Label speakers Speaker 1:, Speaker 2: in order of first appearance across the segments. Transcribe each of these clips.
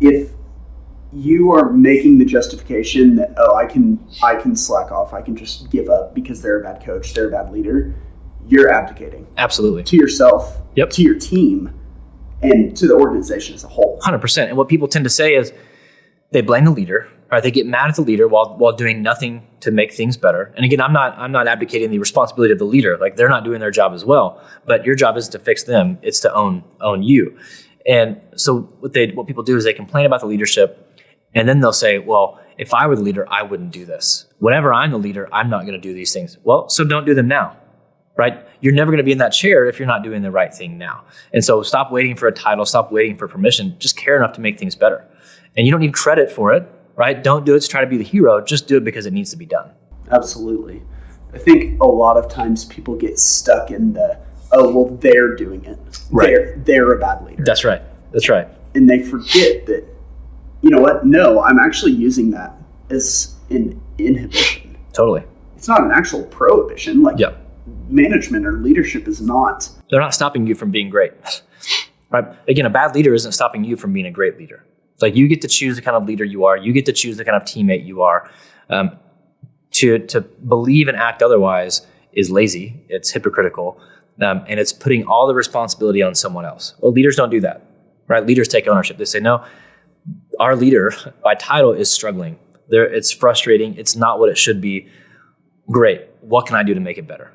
Speaker 1: if you are making the justification that, I can slack off, I can just give up because they're a bad coach, they're a bad leader, you're abdicating.
Speaker 2: Absolutely.
Speaker 1: To yourself,
Speaker 2: Yep.
Speaker 1: to your team, and to the organization as a whole.
Speaker 2: 100%. And what people tend to say is they blame the leader, right? They get mad at the leader while doing nothing to make things better. And again, I'm not abdicating the responsibility of the leader. Like, they're not doing their job as well, but your job isn't to fix them. It's to own you. And so what people do is they complain about the leadership, and then they'll say, well, if I were the leader, I wouldn't do this. Whenever I'm the leader, I'm not going to do these things. Well, so don't do them now, right? You're never going to be in that chair if you're not doing the right thing now. And so stop waiting for a title, stop waiting for permission. Just care enough to make things better. And you don't need credit for it, right? Don't do it to try to be the hero. Just do it because it needs to be done.
Speaker 1: Absolutely. I think a lot of times people get stuck in the, they're doing it.
Speaker 2: Right.
Speaker 1: They're a bad leader.
Speaker 2: That's right.
Speaker 1: And they forget that, you know what? No, I'm actually using that as an inhibition.
Speaker 2: Totally.
Speaker 1: It's not an actual prohibition. Like,
Speaker 2: Yep.
Speaker 1: Management or leadership is not.
Speaker 2: They're not stopping you from being great, right? Again, a bad leader isn't stopping you from being a great leader. It's like, you get to choose the kind of leader you are. You get to choose the kind of teammate you are. To believe and act otherwise is lazy. It's hypocritical. And it's putting all the responsibility on someone else. Well, leaders don't do that, right? Leaders take ownership. They say, no, our leader by title is struggling. It's frustrating. It's not what it should be. Great. What can I do to make it better?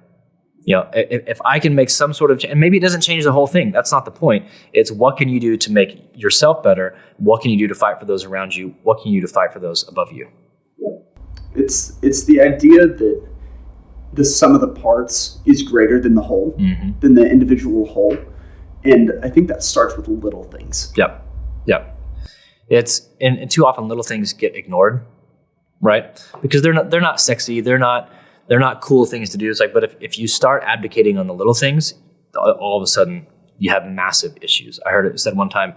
Speaker 2: If I can make some sort of change, and maybe it doesn't change the whole thing. That's not the point. It's what can you do to make yourself better? What can you do to fight for those around you? What can you do to fight for those above you?
Speaker 1: It's the idea that the sum of the parts is greater than the whole, than the individual whole. And I think that starts with little things.
Speaker 2: Yep. It's and too often little things get ignored, right? Because they're not sexy. They're not cool things to do. It's like, but if you start abdicating on the little things, all of a sudden you have massive issues. I heard it said one time,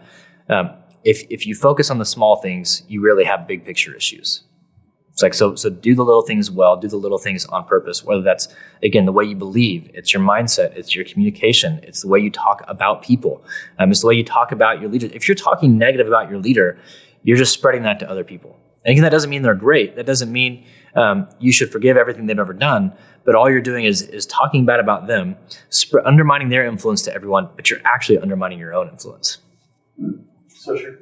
Speaker 2: if you focus on the small things, you really have big picture issues. It's like, so do the little things well, do the little things on purpose, whether that's, again, the way you believe, it's your mindset, it's your communication, it's the way you talk about people, it's the way you talk about your leader. If you're talking negative about your leader, you're just spreading that to other people. And again, that doesn't mean they're great. That doesn't mean you should forgive everything they've ever done, but all you're doing is talking bad about them, undermining their influence to everyone, but you're actually undermining your own influence.
Speaker 1: So sure.